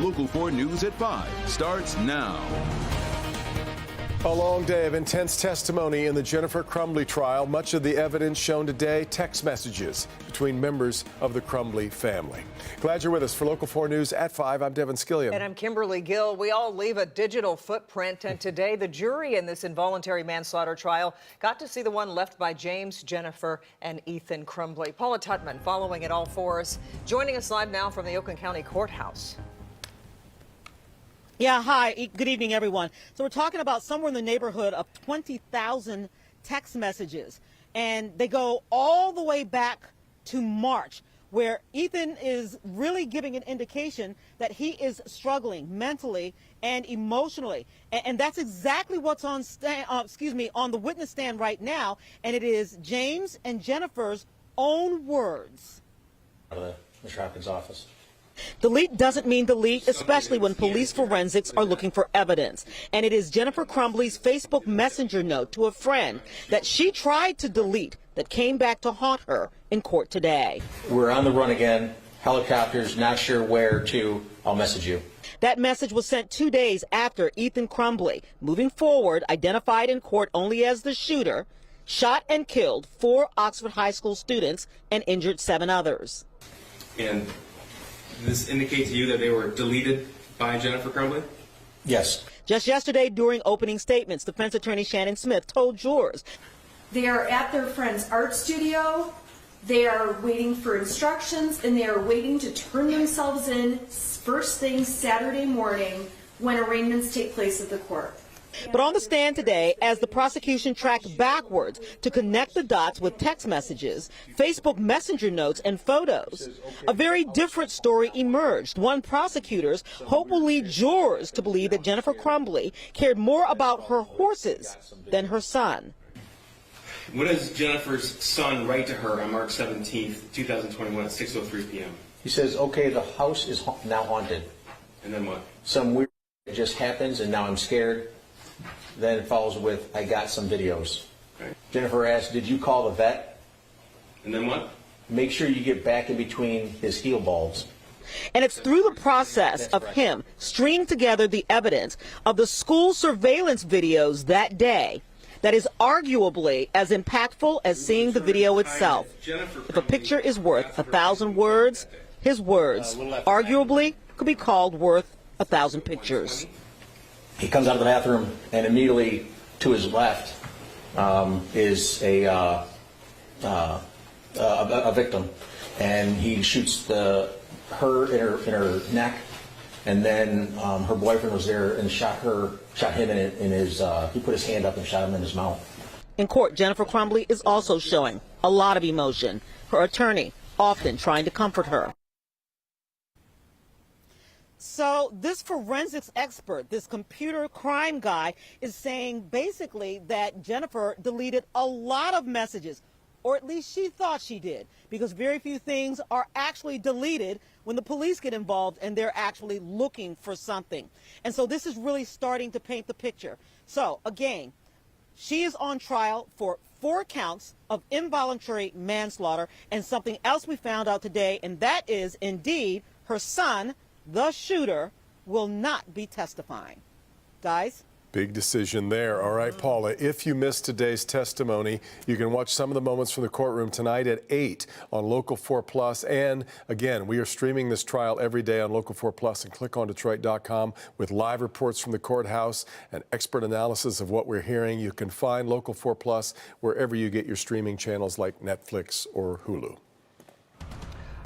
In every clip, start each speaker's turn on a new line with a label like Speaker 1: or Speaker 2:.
Speaker 1: Local 4 News at 5 starts now.
Speaker 2: A long day of intense testimony in the Jennifer Crumbley trial. Much of the evidence shown today, text messages between members of the Crumbley family. Glad you're with us for Local 4 News at 5. I'm Devin Skillian.
Speaker 3: And I'm Kimberly Gill. We all leave a digital footprint, and today the jury in this involuntary manslaughter trial got to see the one left by James, Jennifer, and Ethan Crumbley. Paula Tutman following it all for us, joining us live now from the Oakland County Courthouse.
Speaker 4: Yeah, hi. Good evening, everyone. So we're talking about somewhere in the neighborhood of 20,000 text messages, and they go all the way back to March, where Ethan is really giving an indication that he is struggling mentally and emotionally. And that's exactly what's on on the witness stand right now, and it is James and Jennifer's own words.
Speaker 5: Out of Mr. Hopkins' office.
Speaker 4: Delete doesn't mean delete, especially when police forensics are looking for evidence. And it is Jennifer Crumbley's Facebook Messenger note to a friend that she tried to delete that came back to haunt her in court today.
Speaker 5: We're on the run again. Helicopters, not sure where to. I'll message you.
Speaker 4: That message was sent 2 days after Ethan Crumbley, moving forward, identified in court only as the shooter, shot and killed 4 Oxford High School students and injured 7 others.
Speaker 6: And this indicate to you that they were deleted by Jennifer Crumbley?
Speaker 5: Yes.
Speaker 4: Just yesterday, during opening statements, defense attorney Shannon Smith told jurors
Speaker 7: they are at their friend's art studio, they are waiting for instructions, and they are waiting to turn themselves in first thing Saturday morning when arraignments take place at the court.
Speaker 4: But on the stand today, as the prosecution tracked backwards to connect the dots with text messages, Facebook Messenger notes, and photos, a very different story emerged. One prosecutors hope will lead jurors to believe that Jennifer Crumbley cared more about her horses than her son.
Speaker 6: What does Jennifer's son write to her on March 17th, 2021 at 6:03 p.m.?
Speaker 5: He says, okay, the house is now haunted.
Speaker 6: And then what?
Speaker 5: Some weird just happens and now I'm scared. Then it follows with, I got some videos.
Speaker 6: Okay.
Speaker 5: Jennifer asks, did you call the vet?
Speaker 6: And then what?
Speaker 5: Make sure you get back in between his heel balls.
Speaker 4: And it's through the process of him stringing together the evidence of the school surveillance videos that day that is arguably as impactful as seeing the video itself. If a picture is worth 1,000 words, his words arguably could be called worth 1,000 pictures.
Speaker 5: He comes out of the bathroom, and immediately to his left is a victim, and he shoots her in her neck, and then her boyfriend was there and shot him in his. He put his hand up and shot him in his mouth.
Speaker 4: In court, Jennifer Crumbley is also showing a lot of emotion. Her attorney often trying to comfort her. So this forensics expert, this computer crime guy, is saying basically that Jennifer deleted a lot of messages, or at least she thought she did, because very few things are actually deleted when the police get involved and they're actually looking for something. And so this is really starting to paint the picture. So again, she is on trial for 4 counts of involuntary manslaughter, and something else we found out today, and that is indeed her son, the shooter, will not be testifying. Guys?
Speaker 2: Big decision there. All right, Paula, if you missed today's testimony, you can watch some of the moments from the courtroom tonight at 8 on Local 4 Plus. And again, we are streaming this trial every day on Local 4 Plus, and clickondetroit.com with live reports from the courthouse and expert analysis of what we're hearing. You can find Local 4 Plus wherever you get your streaming channels like Netflix or Hulu.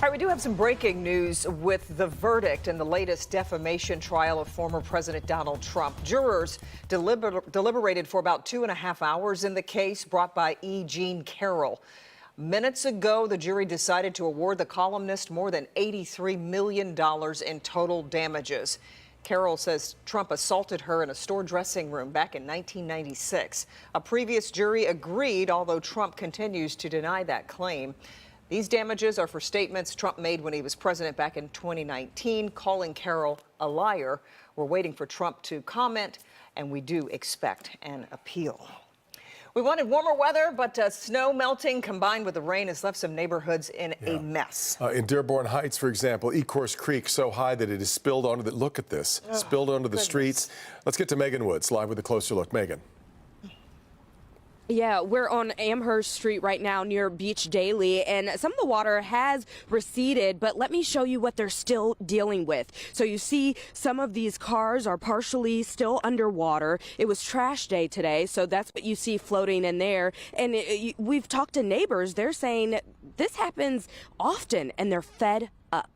Speaker 3: All right, we do have some breaking news with the verdict in the latest defamation trial of former President Donald Trump. Jurors deliberated for about 2.5 hours in the case brought by E. Jean Carroll. Minutes ago, the jury decided to award the columnist more than $83 million in total damages. Carroll says Trump assaulted her in a store dressing room back in 1996. A previous jury agreed, although Trump continues to deny that claim. These damages are for statements Trump made when he was president back in 2019, calling Carroll a liar. We're waiting for Trump to comment, and we do expect an appeal. We wanted warmer weather, but snow melting combined with the rain has left some neighborhoods in a mess.
Speaker 2: In Dearborn Heights, for example, Ecorse Creek so high that it is spilled onto the, look at this, spilled onto the streets. Let's get to Megan Woods live with a closer look. Megan.
Speaker 8: Yeah, we're on Amherst Street right now near Beach Daily, and some of the water has receded, but let me show you what they're still dealing with. So you see some of these cars are partially still underwater. It was trash day today, so that's what you see floating in there. And we've talked to neighbors. They're saying this happens often, and they're fed up.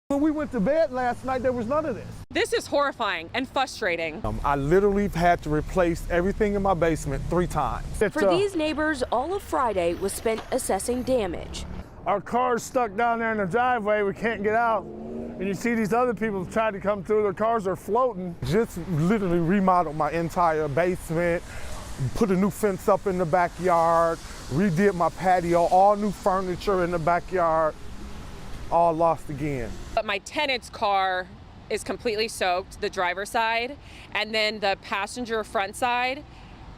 Speaker 9: When we went to bed last night, there was none of this.
Speaker 10: This is horrifying and frustrating.
Speaker 9: I literally had to replace everything in my basement 3 times.
Speaker 8: For these neighbors, all of Friday was spent assessing damage.
Speaker 9: Our car's stuck down there in the driveway. We can't get out. And you see these other people trying to come through. Their cars are floating. Just literally remodeled my entire basement, put a new fence up in the backyard, redid my patio, all new furniture in the backyard. All lost again.
Speaker 10: But my tenant's car is completely soaked, the driver's side, and then the passenger front side,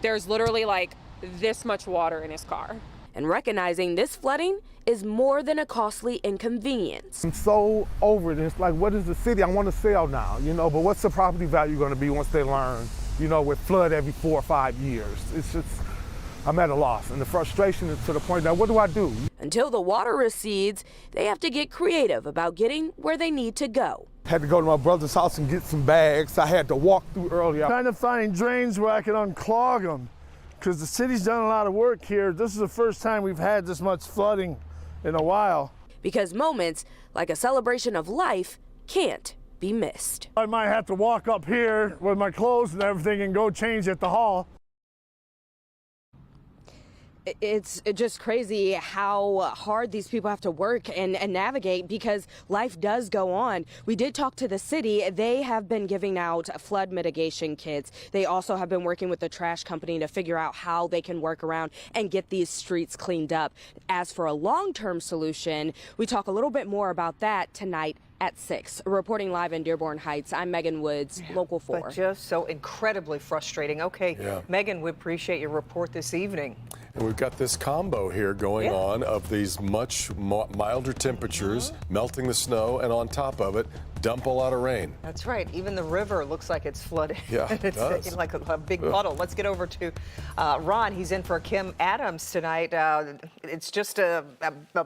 Speaker 10: there's literally like this much water in his car.
Speaker 8: And recognizing this flooding is more than a costly inconvenience.
Speaker 9: I'm so over this. Like, what is the city? I want to sell now, but what's the property value going to be once they learn, with flood every 4 or 5 years? It's just, I'm at a loss, and the frustration is to the point now, what do I do?
Speaker 8: Until the water recedes, they have to get creative about getting where they need to go.
Speaker 9: Had to go to my brother's house and get some bags. I had to walk through earlier. Trying to find drains where I can unclog them, because the city's done a lot of work here. This is the first time we've had this much flooding in a while.
Speaker 8: Because moments like a celebration of life can't be missed.
Speaker 9: I might have to walk up here with my clothes and everything and go change at the hall.
Speaker 8: It's just crazy how hard these people have to work and navigate, because life does go on. We did talk to the city. They have been giving out flood mitigation kits. They also have been working with the trash company to figure out how they can work around and get these streets cleaned up. As for a long-term solution, we talk a little bit more about that tonight at 6. Reporting live in Dearborn Heights, I'm Megan Woods, Local 4.
Speaker 3: But just so incredibly frustrating. Okay, Megan, we appreciate your report this evening.
Speaker 2: And we've got this combo here going on of these much milder temperatures, melting the snow, and on top of it, dump a lot of rain.
Speaker 3: That's right. Even the river looks like it's flooded.
Speaker 2: Yeah, it does.
Speaker 3: It's like a big puddle. Let's get over to Ron. He's in for Kim Adams tonight. It's just a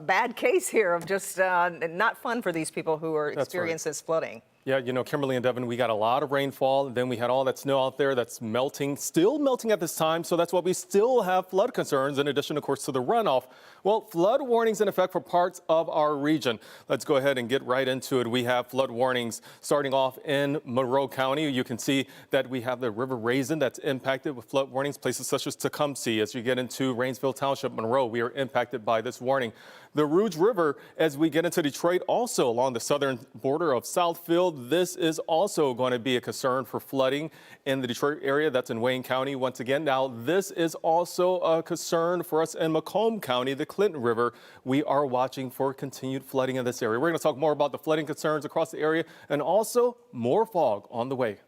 Speaker 3: bad case here of just not fun for these people who are experiencing this flooding.
Speaker 11: Yeah, Kimberly and Devin, we got a lot of rainfall. Then we had all that snow out there that's melting, still melting at this time. So that's why we still have flood concerns, in addition, of course, to the runoff. Well, flood warnings in effect for parts of our region. Let's go ahead and get right into it. We have flood warnings starting off in Monroe County. You can see that we have the River Raisin that's impacted with flood warnings. Places such as Tecumseh, as you get into Rainsville Township, Monroe, we are impacted by this warning. The Rouge River, as we get into Detroit, also along the southern border of Southfield, this is also going to be a concern for flooding in the Detroit area. That's in Wayne County once again. Now, this is also a concern for us in Macomb County, the Clinton River. We are watching for continued flooding in this area. We're going to talk more about the flooding concerns across the area and also more fog on the way.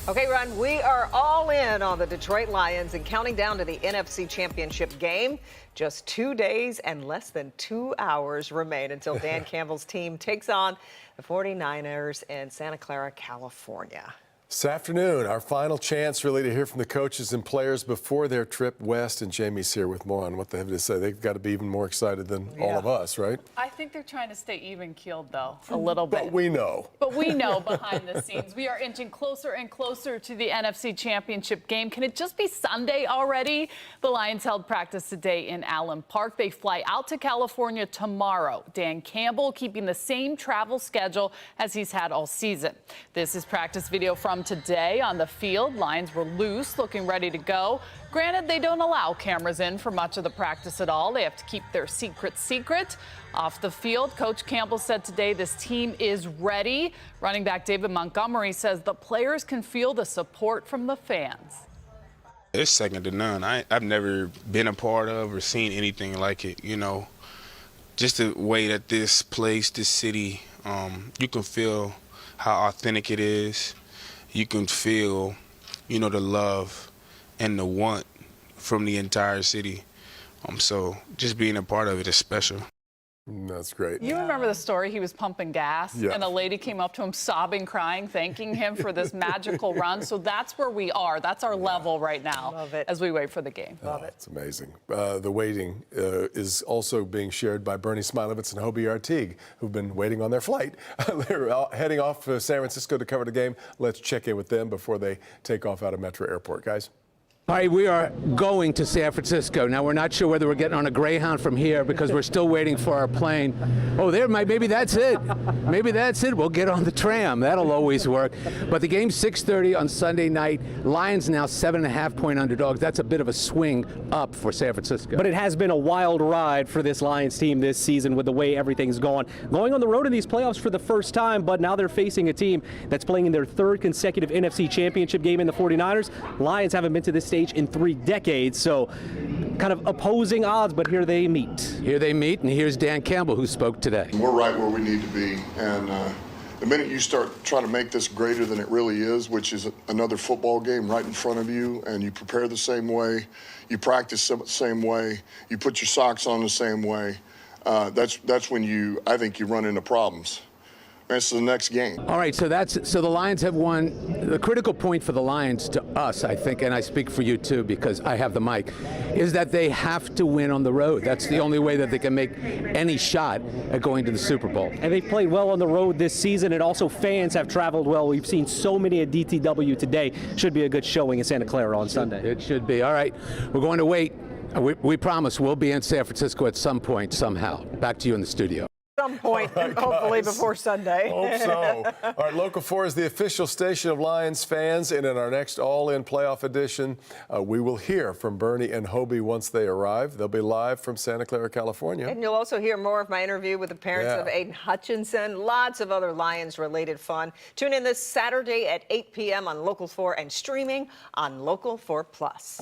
Speaker 3: Okay, Ron, we are all in on the Detroit Lions and counting down to the NFC Championship game. Just 2 days and less than 2 hours remain until Dan Campbell's team takes on the 49ers in Santa Clara, California.
Speaker 2: This afternoon, our final chance really to hear from the coaches and players before their trip west. And Jamie's here with more on what they have to say. They've got to be even more excited than all of us, right?
Speaker 12: I think they're trying to stay even-keeled, though, a little bit.
Speaker 2: But we know.
Speaker 12: But we know behind the scenes. We are inching closer and closer to the NFC Championship game. Can it just be Sunday already? The Lions held practice today in Allen Park. They fly out to California tomorrow. Dan Campbell keeping the same travel schedule as he's had all season. This is practice video from today on the field. Lions were loose, looking ready to go. Granted, they don't allow cameras in for much of the practice at all. They have to keep their secret. Off the field, Coach Campbell said today this team is ready. Running back David Montgomery says the players can feel the support from the fans.
Speaker 13: It's second to none. I've never been a part of or seen anything like it, Just the way that this place, this city, you can feel how authentic it is. You can feel the love and the want from the entire city. So just being a part of it is special.
Speaker 2: That's great.
Speaker 12: You remember the story? He was pumping gas,
Speaker 2: Yeah.
Speaker 12: and a lady came up to him sobbing, crying, thanking him for this magical run. So that's where we are. That's our level right now.
Speaker 3: Love it.
Speaker 12: As we wait for the game.
Speaker 3: Love it.
Speaker 2: It's amazing. The waiting is also being shared by Bernie Smilovitz and Hobie Artigue, who've been waiting on their flight. They're heading off to San Francisco to cover the game. Let's check in with them before they take off out of Metro Airport. Guys?
Speaker 14: All right, we are going to San Francisco. Now, we're not sure whether we're getting on a Greyhound from here because we're still waiting for our plane. Oh, maybe that's it. Maybe that's it. We'll get on the tram. That'll always work. But the game's 6:30 on Sunday night. Lions now 7.5-point underdogs. That's a bit of a swing up for San Francisco.
Speaker 15: But it has been a wild ride for this Lions team this season with the way everything's gone. Going on the road in these playoffs for the first time, but now they're facing a team that's playing in their third consecutive NFC Championship game in the 49ers. Lions haven't been to this stage in 3 decades, so kind of opposing odds, but here they meet.
Speaker 14: Here they meet, and here's Dan Campbell, who spoke today.
Speaker 16: We're right where we need to be, and the minute you start trying to make this greater than it really is, which is another football game right in front of you, and you prepare the same way, you practice the same way, you put your socks on the same way, that's when I think you run into problems. It's the next game.
Speaker 14: All right, so the Lions have won. The critical point for the Lions, to us, I think, and I speak for you too because I have the mic, is that they have to win on the road. That's the only way that they can make any shot at going to the Super Bowl.
Speaker 15: And they've played well on the road this season, and also fans have traveled well. We've seen so many at DTW today. Should be a good showing in Santa Clara on Sunday.
Speaker 14: It should be. All right, we're going to wait. We promise we'll be in San Francisco at some point somehow. Back to you in the studio.
Speaker 3: Some point,
Speaker 2: Right,
Speaker 3: hopefully
Speaker 2: guys.
Speaker 3: before Sunday.
Speaker 2: Hope so. All right, Local 4 is the official station of Lions fans, and in our next All-In playoff edition, we will hear from Bernie and Hobie once they arrive. They'll be live from Santa Clara, California.
Speaker 3: And you'll also hear more of my interview with the parents
Speaker 2: Yeah.
Speaker 3: of Aiden Hutchinson. Lots of other Lions-related fun. Tune in this Saturday at 8 p.m. on Local 4 and streaming on Local 4 Plus.